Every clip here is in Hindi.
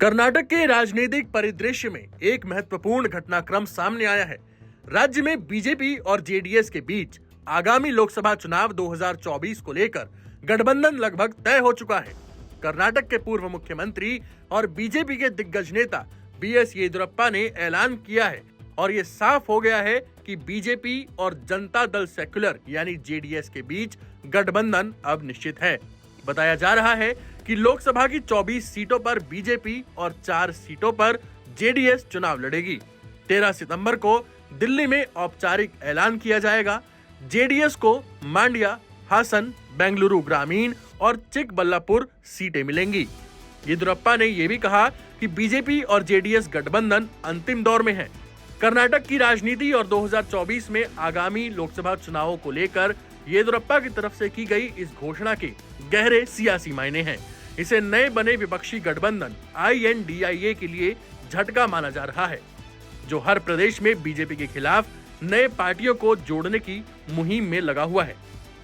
कर्नाटक के राजनीतिक परिदृश्य में एक महत्वपूर्ण घटनाक्रम सामने आया है। राज्य में बीजेपी और जेडीएस के बीच आगामी लोकसभा चुनाव 2024 को लेकर गठबंधन लगभग तय हो चुका है। कर्नाटक के पूर्व मुख्यमंत्री और बीजेपी के दिग्गज नेता बीएस येदियुरप्पा ने ऐलान किया है और ये साफ हो गया है कि बीजेपी और जनता दल सेक्युलर यानी जेडीएस के बीच गठबंधन अब निश्चित है। बताया जा रहा है कि लोकसभा की 24 सीटों पर बीजेपी और 4 सीटों पर जेडीएस चुनाव लड़ेगी। 13 सितंबर को दिल्ली में औपचारिक ऐलान किया जाएगा। जेडीएस को मांड्या, हासन, बेंगलुरु ग्रामीण और चिकबल्लापुर सीटें मिलेंगी। येदियुरप्पा ने यह भी कहा कि बीजेपी और जेडीएस गठबंधन अंतिम दौर में है। कर्नाटक की राजनीति और 2024 में आगामी लोकसभा चुनावों को लेकर येदियुरप्पा की तरफ से की गई इस घोषणा के गहरे सियासी मायने हैं। इसे नए बने विपक्षी गठबंधन INDIA के लिए झटका माना जा रहा है, जो हर प्रदेश में बीजेपी के खिलाफ नए पार्टियों को जोड़ने की मुहिम में लगा हुआ है।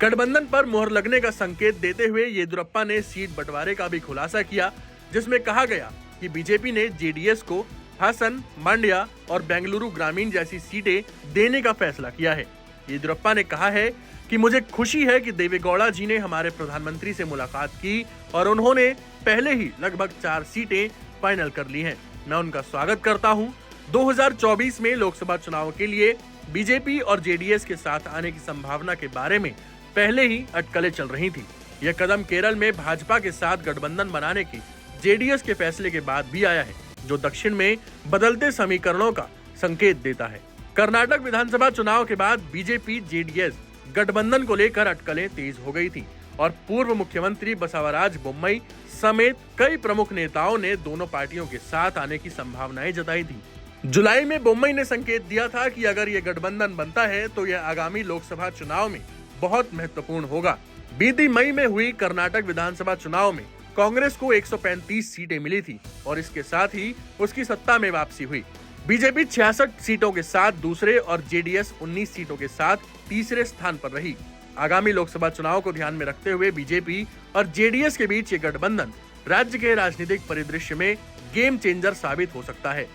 गठबंधन पर मुहर लगने का संकेत देते हुए येदियुरप्पा ने सीट बंटवारे का भी खुलासा किया, जिसमें कहा गया कि बीजेपी ने जेडीएस को हासन, मांड्या और बेंगलुरु ग्रामीण जैसी सीटें देने का फैसला किया है। येदियुरप्पा ने कहा है कि मुझे खुशी है कि देवेगौड़ा जी ने हमारे प्रधानमंत्री से मुलाकात की और उन्होंने पहले ही लगभग 4 सीटें फाइनल कर ली हैं। मैं उनका स्वागत करता हूं। 2024 में लोकसभा चुनाव के लिए बीजेपी और जेडीएस के साथ आने की संभावना के बारे में पहले ही अटकलें चल रही थी। यह कदम केरल में भाजपा के साथ गठबंधन बनाने की जेडीएस के फैसले के बाद भी आया है, जो दक्षिण में बदलते समीकरणों का संकेत देता है। कर्नाटक विधानसभा चुनाव के बाद बीजेपी जेडीएस गठबंधन को लेकर अटकलें तेज हो गई थी और पूर्व मुख्यमंत्री बसवराज बोम्मई समेत कई प्रमुख नेताओं ने दोनों पार्टियों के साथ आने की संभावनाएं जताई थी। जुलाई में बोम्मई ने संकेत दिया था कि अगर ये गठबंधन बनता है तो यह आगामी लोकसभा चुनाव में बहुत महत्वपूर्ण होगा। बीती मई में हुई कर्नाटक विधानसभा चुनाव में कांग्रेस को 135 सीटें मिली थी और इसके साथ ही उसकी सत्ता में वापसी हुई। बीजेपी 66 सीटों के साथ दूसरे और जेडीएस 19 सीटों के साथ तीसरे स्थान पर रही। आगामी लोकसभा चुनाव को ध्यान में रखते हुए बीजेपी और जेडीएस के बीच ये गठबंधन राज्य के राजनीतिक परिदृश्य में गेम चेंजर साबित हो सकता है।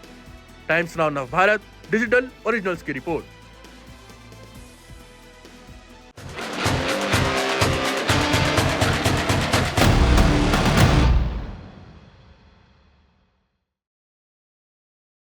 Times now Navbharat digital originals की रिपोर्ट।